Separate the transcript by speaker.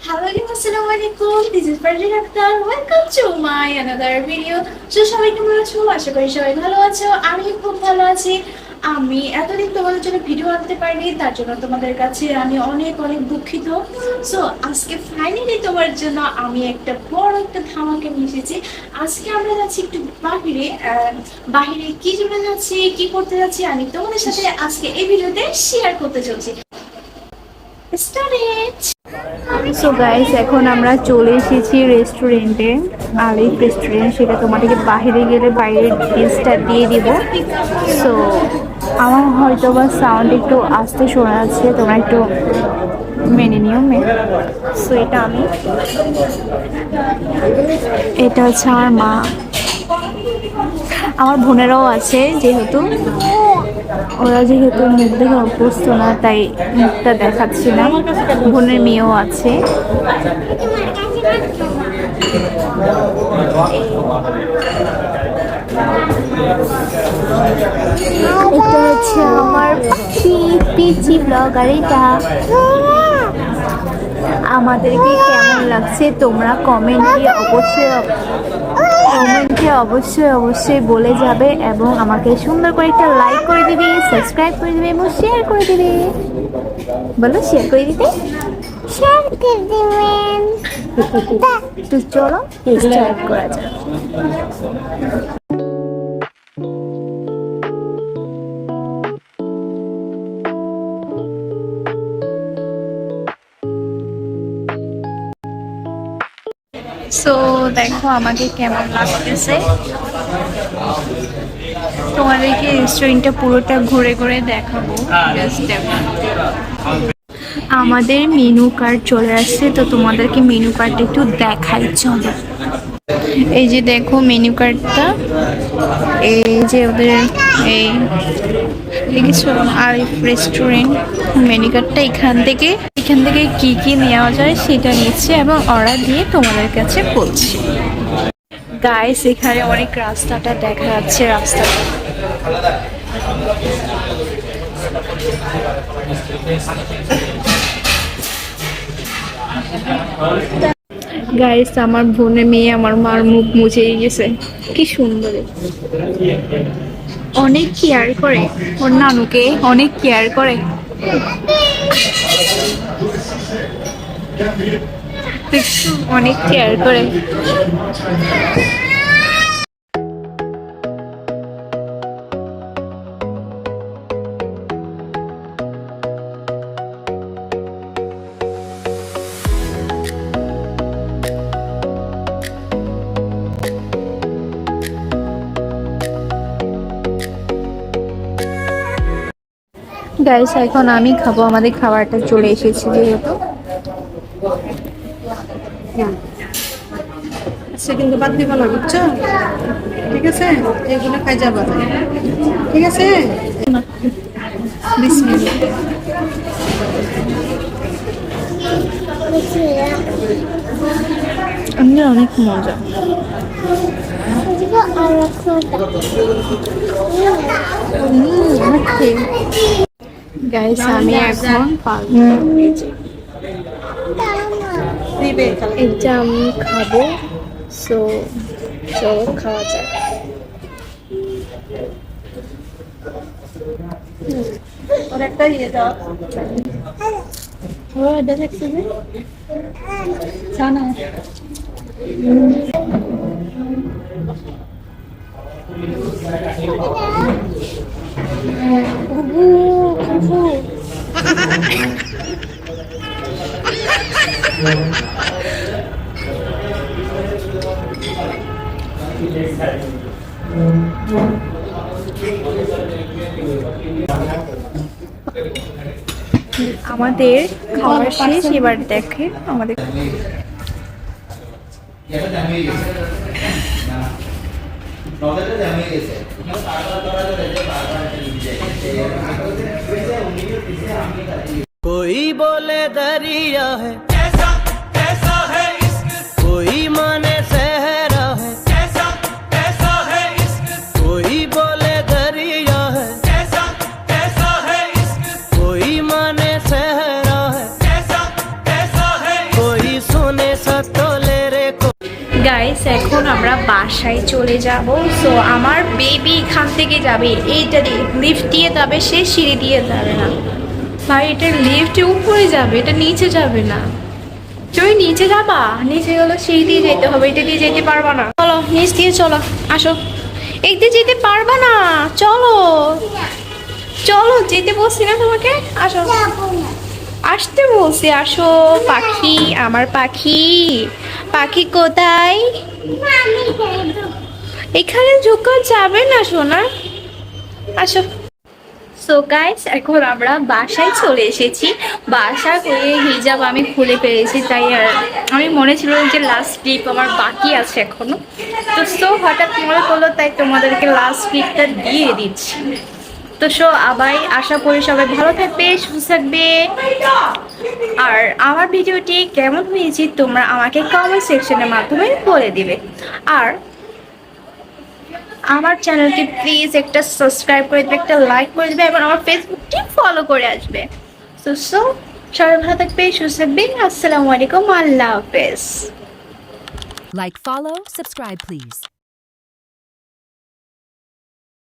Speaker 1: Hello, assalamu alaikum. This is Farjin Akhtar. Welcome to my another video. So সবাই কেমন আছো? আশা করি সবাই ভালো আছো। আমি খুব ভালো আছি। আমি এতদিন তোমাদের জন্য ভিডিও আনতে পারিনি, তার জন্য তোমাদের কাছে আমি অনেক অনেক দুঃখিত। সো আজকে ফাইনালি তোমার জন্য আমি একটা বড় একটা ধামাকা নিয়ে এসেছি। আজকে আমরা যাচ্ছি একটু বাহিরে। বাহিরে কি জন্য যাচ্ছি, কি করতে যাচ্ছি, আমি তোমাদের সাথে আজকে এই ভিডিওতে শেয়ার করতে চলছি। স্টার্ট।
Speaker 2: সো গাইস, এখন আমরা চলে এসেছি রেস্টুরেন্টে, আলিফ রেস্টুরেন্ট। সেটা তোমাদেরকে বাইরে গেলে বাইরের ডিটেলসটা দিয়ে দিব। সো আমার হয়তো বা সাউন্ড একটু আস্তে শোনা যাচ্ছে, তোমরা একটু মেনে নিও। সো এটা হচ্ছে আমার মা, আমার বোনেরাও আছে। ওরা যেহেতু মুখ দেখে অভ্যস্ত না, তাই মুখটা দেখাচ্ছি না। বোনের মেয়েও আছে। এটা হচ্ছে আমার পিচি ব্লগার। এটা আমাদেরকে কেমন লাগছে তোমরা কমেন্টে অবশ্যই বলে যাবে, এবং আমাকে সুন্দর করে একটা লাইক করে দিবে, সাবস্ক্রাইব করে দিবে এবং শেয়ার করে দিবে। বলো শেয়ার করে দিতে। শেয়ার করে দিবেন। তো চলো স্টার্ট করা যাক। সো দেখো আমাকে কেমন লাগতেছে। তোমাদেরকে রেস্টুরেন্টটা পুরোটা ঘুরে ঘুরে দেখাবো। আমাদের মেনু কার্ড চলে আসছে, তো তোমাদেরকে মেনু কার্ডটা একটু দেখাই, চলো। এই যে দেখো মেনু কার্ডটা, এই যে ওদের এই দেখেছো আলিফ রেস্টুরেন্ট মেনু কার্ডটা। এখান থেকে কি কি নেওয়া যায় সেটা নিচ্ছে এবং অর্ডার দিয়ে তোমাদের কাছে বলছি। গাইস, এখানে অনেক রাস্তাটা দেখা যাচ্ছে। গাইস, আমার বোনের মেয়ে আমার মার মুখ মুছে গেছে। কি সুন্দর, অনেক কেয়ার করে ওর নানুকে, অনেক কেয়ার করে। অনেক কেয়ার করে। গাইস, এখন আমি খাবো। আমাদের খাবারটা চলে এসেছে যেহেতু।
Speaker 3: সে কিন্তু বাদ দিব না, বুঝছো? ঠিক আছে, এগুলো খাই যাবা, ঠিক আছে? বিসমিল্লাহ।
Speaker 2: এমনি অনেক মজা। গাইস, আমি এখন এটা আমি খাবো। সো চলো খাওয়া যাক।
Speaker 3: ওর একটা ইয়ে দাও।
Speaker 2: ও এটা দেখছি যে
Speaker 3: জানা
Speaker 2: আমাদের খাওয়ার শেষ। এবার দেখে আমাদের
Speaker 4: कोई बोले दरिया है, कैसा है इश्क, कोई माने सहरा है, कैसा है इश्क, कोई बोले दरिया है, कैसा है इश्क, कोई माने सहरा है, कैसा है, कोई
Speaker 2: গাইস এখন আমরা বাসায় চলে যাব। সো আমার বেবি এখান থেকে যাবে, এইটা দিয়ে লিফট দিয়ে যাবে, সে সিঁড়ি দিয়ে যাবে না ভাই, এটা লিফটে উপরে যাবে, এটা নিচে যাবে না। তুমি নিচে যাবা, নিচে গেলে সিঁড়ি দিয়ে যেতে হবে, এটা দিয়ে যেতে পারবা না। চলো নিচ দিয়ে চলো, আসো। এই দিয়ে যেতে পারবা না, চলো চলো, যেতে বলছি না তোমাকে, আসো। আসতে বলছি, আসো পাখি, আমার পাখি। পাখি কোথায়? এখানে ঝুঁকা যাবে না সোনা, আসো। সো গাইস এখন আমরা বাসায় চলে এসেছি। বাসা করে হিজাব আমি খুলে পেরেছি, তাই আর আমি মনে ছিল যে লাস্ট ক্লিপ আমার বাকি আছে এখনো। তো সো হঠাৎ মনে করলো, তাই তোমাদেরকে লাস্ট ক্লিপটা দিয়ে দিচ্ছি। তো সো আবার আশা করি সবাই ভালো থাকবে, সুস্থ থাকবে। আর আমার ভিডিওটি কেমন হয়েছে তোমরা আমাকে কমেন্ট সেকশনের মাধ্যমে বলে দিবে। আর আমার চ্যানেলটি প্লিজ একটা সাবস্ক্রাইব করে দেবে, একটা লাইক করে দেবে, এবং আমার ফেসবুকটি ফলো করে আসবে। সো সবাই ভালো থাকবে, সুস্থ থাকবে। আসসালামু আলাইকুম, আল্লাহ হাফেজ।
Speaker 5: Like, follow, subscribe, please.